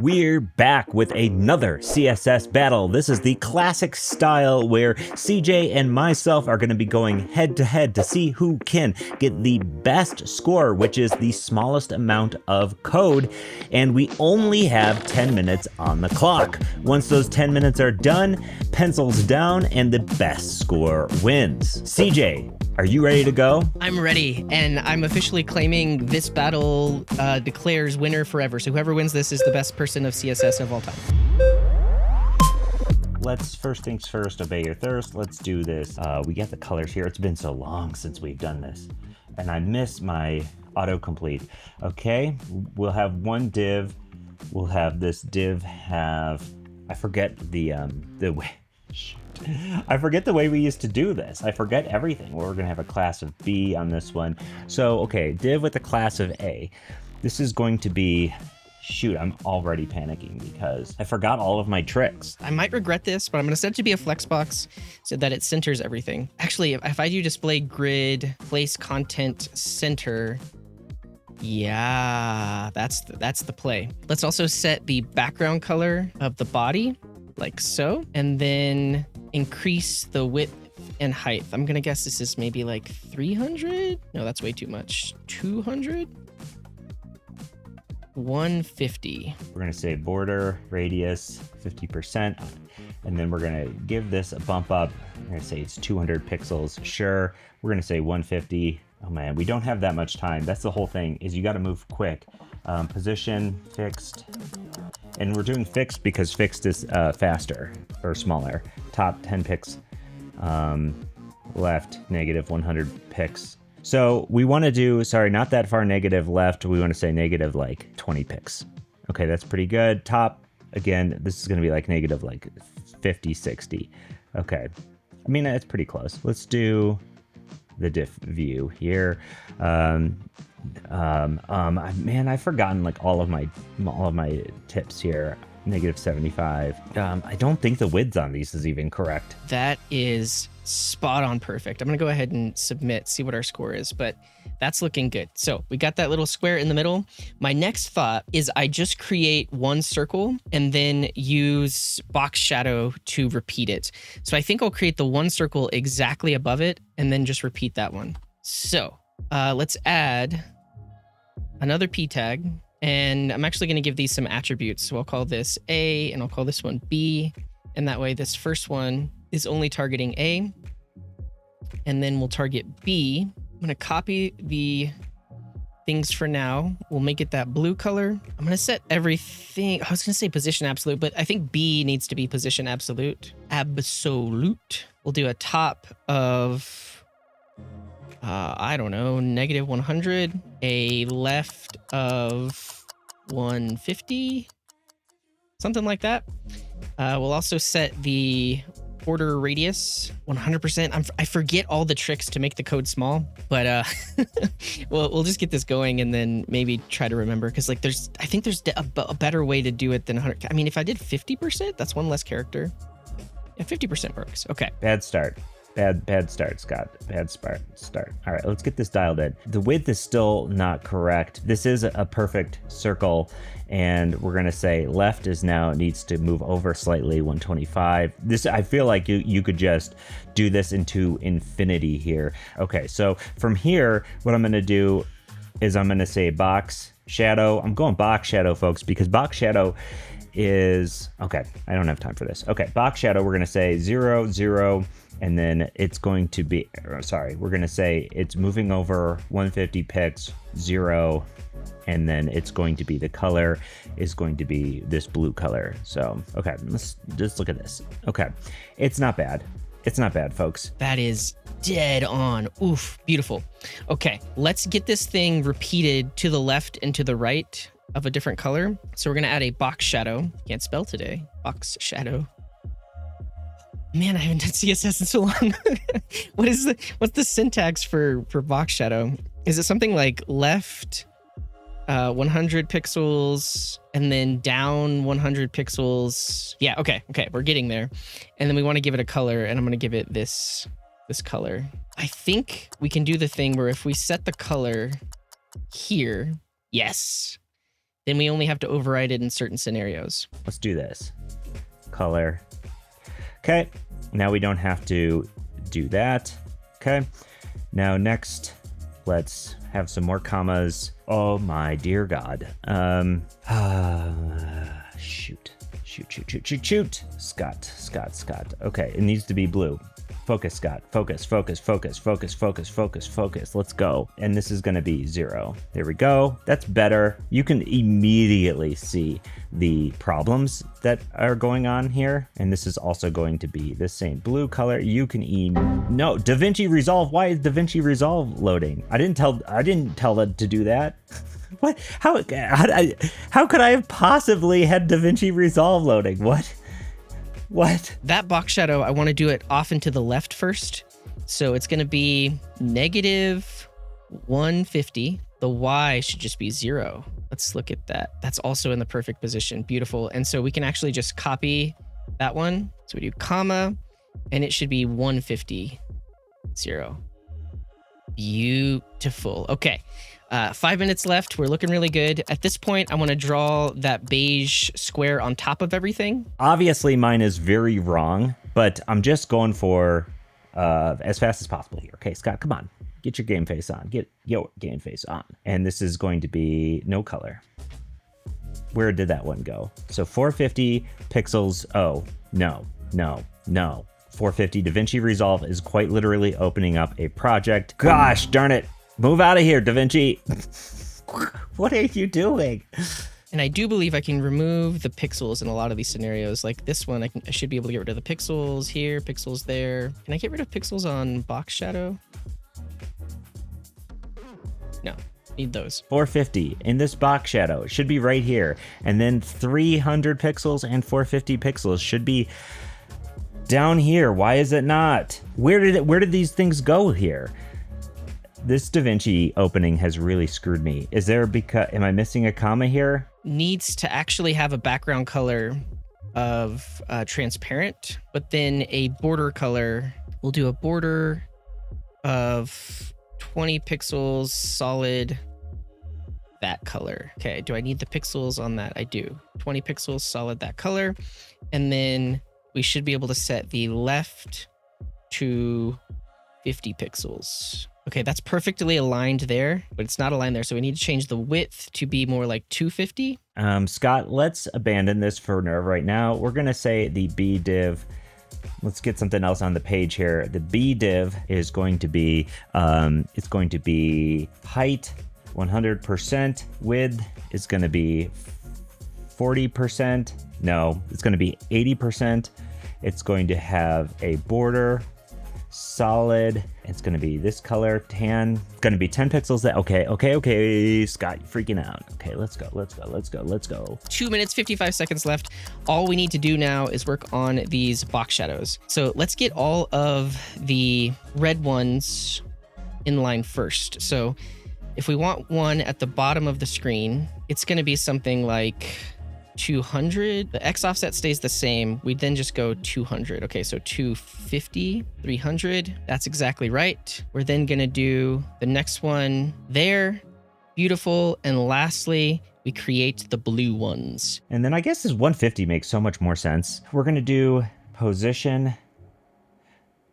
We're back with another CSS battle. This is the classic style where CJ and myself are going to be going head to head to see who can get the best score, which is the smallest amount of code. And we only have 10 minutes on the clock. Once those 10 minutes are done, pencils down and the best score wins. CJ, are you ready to go? I'm ready, and I'm officially claiming this battle declares winner forever. So whoever wins this is the best person of CSS of all time. Let's first things first, obey your thirst. Let's do this. We got the colors here. It's been so long since we've done this, and I miss my autocomplete. Okay, we'll have one div. We'll have this div have, I forget the way. I forget the way we used to do this. I forget everything. We're gonna have a class of B on this one. So, okay, div with a class of A. This is going to be, shoot, I'm already panicking because I forgot all of my tricks. I might regret this, but I'm gonna set it to be a flexbox so that it centers everything. Actually, if I do display grid, place content center, yeah, that's the play. Let's also set the background color of the body like so, and then increase the width and height. I'm gonna guess this is maybe like 300. No, that's way too much. 200. 150. We're gonna say border radius 50%, and then we're gonna give this a bump up. We're gonna say it's 200 pixels. Sure. We're gonna say 150. Oh man, we don't have that much time. That's the whole thing, is you gotta move quick. Position fixed, and we're doing fixed because fixed is faster or smaller. Top 10 pixels, left negative 100 pixels. So we want to do, sorry, not that far negative left. We want to say negative like 20 pixels. Okay, that's pretty good. Top, again, this is going to be like negative like 50, 60. Okay, I mean, it's pretty close. Let's do the diff view here. Man, I've forgotten like all of my tips here. Negative 75. I don't think the width on these is even correct. That is spot on perfect. I'm gonna go ahead and submit, see what our score is, but that's looking good. So we got that little square in the middle. My next thought is I just create one circle and then use box shadow to repeat it. So I think I'll create the one circle exactly above it and then just repeat that one. So let's add another p tag. And I'm actually going to give these some attributes. So I'll call this A and I'll call this one B. And that way this first one is only targeting A. And then we'll target B. I'm going to copy the things for now. We'll make it that blue color. I'm going to set everything. I was going to say position absolute, but I think B needs to be position absolute. Absolute. We'll do a top of, I don't know, negative 100, a left of 150, something like that. We'll also set the border radius 100%. I forget all the tricks to make the code small, but we'll just get this going and then maybe try to remember, because like I think there's a better way to do it than 100. I mean, if I did 50%, that's one less character. Yeah, 50% works. Okay. Bad start. Bad start, Scott. Bad start. All right, let's get this dialed in. The width is still not correct. This is a perfect circle, and we're gonna say left is now needs to move over slightly, 125. This, I feel like you could just do this into infinity here. Okay, so from here, what I'm gonna do is I'm gonna say box shadow. I'm going box shadow, folks, because box shadow is, okay, I don't have time for this. Okay, box shadow, we're gonna say 0, 0, and then it's going to be, sorry, we're gonna say it's moving over 150 pixels, 0, and then it's going to be, the color is going to be this blue color. So, okay, let's just look at this. Okay, it's not bad. It's not bad, folks. That is dead on. Oof, beautiful. Okay, let's get this thing repeated to the left and to the right of a different color. So we're gonna add a box shadow. Can't spell today. Box shadow. Man, I haven't done CSS in so long. What's the syntax for box shadow? Is it something like left 100 pixels and then down 100 pixels? Yeah, okay, we're getting there. And then we want to give it a color, and I'm gonna give it this color. I think we can do the thing where if we set the color here, yes, Then we only have to override it in certain scenarios. Let's do this. Color. Okay. Now we don't have to do that. Okay. Now next, let's have some more commas. Oh my dear God. Shoot. Scott. Okay, it needs to be blue. Focus, Scott. Focus. Let's go. And this is going to be 0. There we go. That's better. You can immediately see the problems that are going on here. And this is also going to be the same blue color. You can no, DaVinci Resolve. Why is DaVinci Resolve loading? I didn't tell it to do that. What? How could I have possibly had DaVinci Resolve loading? What? That box shadow, I want to do it off and to the left first. So it's going to be negative 150. The Y should just be 0. Let's look at that. That's also in the perfect position. Beautiful. And so we can actually just copy that one. So we do comma, and it should be 150, 0. Beautiful. Okay. 5 minutes left. We're looking really good. At this point, I want to draw that beige square on top of everything. Obviously, mine is very wrong, but I'm just going for as fast as possible here. Okay, Scott, come on. Get your game face on. Get your game face on. And this is going to be no color. Where did that one go? So 450 pixels. Oh, no. 450 DaVinci Resolve is quite literally opening up a project. Gosh darn it. Move out of here, DaVinci. What are you doing? And I do believe I can remove the pixels in a lot of these scenarios. Like this one, I should be able to get rid of the pixels here, pixels there. Can I get rid of pixels on box shadow? No, need those. 450 in this box shadow. It should be right here. And then 300 pixels and 450 pixels should be down here. Why is it not? Where did these things go here? This DaVinci opening has really screwed me. Am I missing a comma here? Needs to actually have a background color of transparent, but then a border color. We'll do a border of 20 pixels solid, that color. Okay, do I need the pixels on that? I do. 20 pixels solid, that color. And then we should be able to set the left to 50 pixels. Okay, that's perfectly aligned there, but it's not aligned there. So we need to change the width to be more like 250. Scott, let's abandon this for right now. We're going to say the B div. Let's get something else on the page here. The B div is going to be, it's going to be height 100%. Width is going to be 40%. No, it's going to be 80%. It's going to have a border. Solid. It's going to be this color, tan. It's going to be 10 pixels. Okay. Scott, you're freaking out. Okay, let's go. 2 minutes, 55 seconds left. All we need to do now is work on these box shadows. So let's get all of the red ones in line first. So if we want one at the bottom of the screen, it's going to be something like 200. The X offset stays the same. We then just go 200. Okay, so 250, 300. That's exactly right. We're then going to do the next one there. Beautiful. And lastly, we create the blue ones. And then I guess this 150 makes so much more sense. We're going to do position.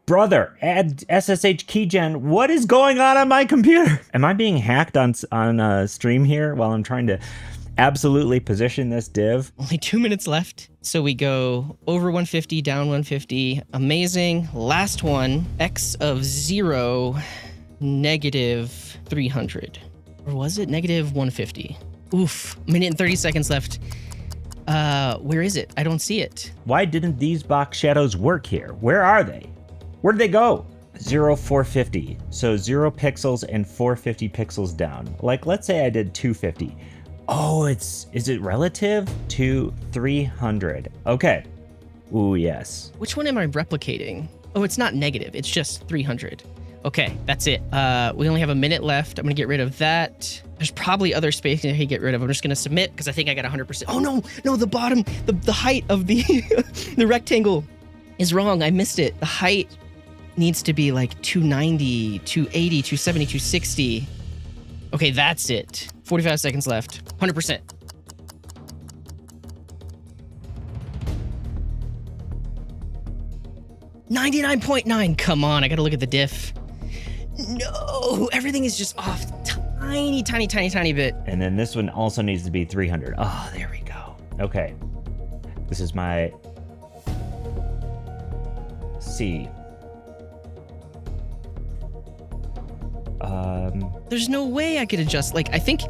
Brother, add SSH keygen. What is going on my computer? Am I being hacked on stream here while I'm trying to absolutely position this div? Only 2 minutes left. So we go over 150, down 150. Amazing. Last one, X of 0, negative 300. Or was it negative 150? Oof, minute and 30 seconds left. Where is it? I don't see it. Why didn't these box shadows work here? Where are they? Where did they go? 0, 450. So 0 pixels and 450 pixels down. Like, let's say I did 250. Oh, is it relative to 300? Okay. Ooh, yes. Which one am I replicating? Oh, it's not negative. It's just 300. Okay, that's it. We only have a minute left. I'm going to get rid of that. There's probably other space I can get rid of. I'm just going to submit because I think I got 100%. Oh, no, the bottom, the height of the, the rectangle is wrong. I missed it. The height needs to be like 290, 280, 270, 260. Okay, that's it. 45 seconds left. 100%. 99.9. Come on, I gotta look at the diff. No, everything is just off tiny bit. And then this one also needs to be 300. Oh, there we go. Okay. This is my C. There's no way I could adjust. Like, I think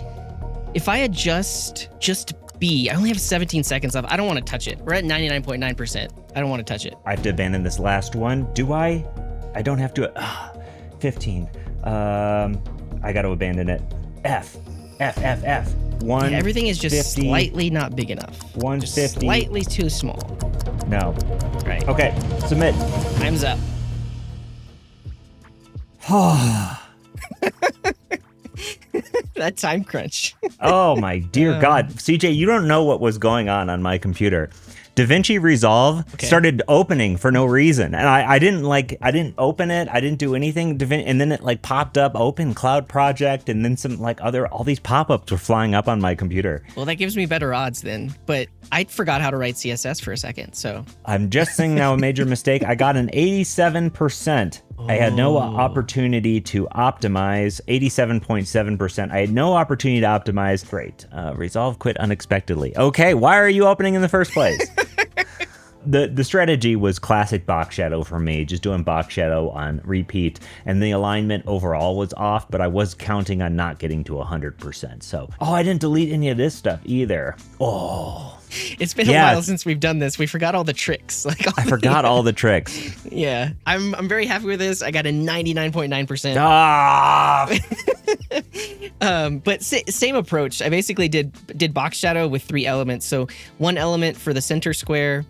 if I adjust just B, I only have 17 seconds left. I don't want to touch it. We're at 99.9%. I don't want to touch it. I have to abandon this last one. Do I? I don't have to. 15. I got to abandon it. F. 1. Yeah, everything is just 50, slightly not big enough. 150. Just slightly too small. No. Right. Okay. Submit. Time's up. That time crunch. Oh my dear God. CJ, you don't know what was going on my computer. DaVinci Resolve started opening for no reason. And I didn't open it. I didn't do anything. And then it like popped up, open Cloud Project, and then some like all these pop-ups were flying up on my computer. Well, that gives me better odds then. But I forgot how to write CSS for a second, so. I'm just saying now a major mistake. I got an 87%. I had no opportunity to optimize. 87.7%. I had no opportunity to optimize. Great. Resolve quit unexpectedly. Okay, why are you opening in the first place? The strategy was classic box shadow for me, just doing box shadow on repeat, and the alignment overall was off, but I was counting on not getting to 100%. So, I didn't delete any of this stuff either. It's been a while since we've done this. We forgot all the tricks. I forgot all the tricks. Yeah, I'm very happy with this. I got a 99.9%. But same approach. I basically did box shadow with 3 elements. So 1 element for the center square,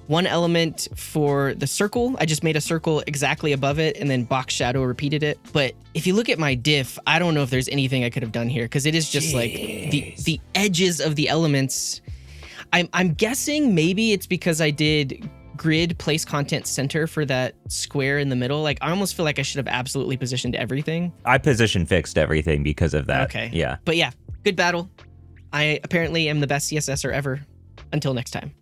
1 element for the circle. I just made a circle exactly above it and then box shadow repeated it. But if you look at my diff, I don't know if there's anything I could have done here because it is just like the edges of the elements. I'm guessing maybe it's because I did grid place content center for that square in the middle. Like I almost feel like I should have absolutely positioned everything. I position fixed everything because of that. Okay. Yeah. But yeah, good battle. I apparently am the best CSSer ever. Until next time.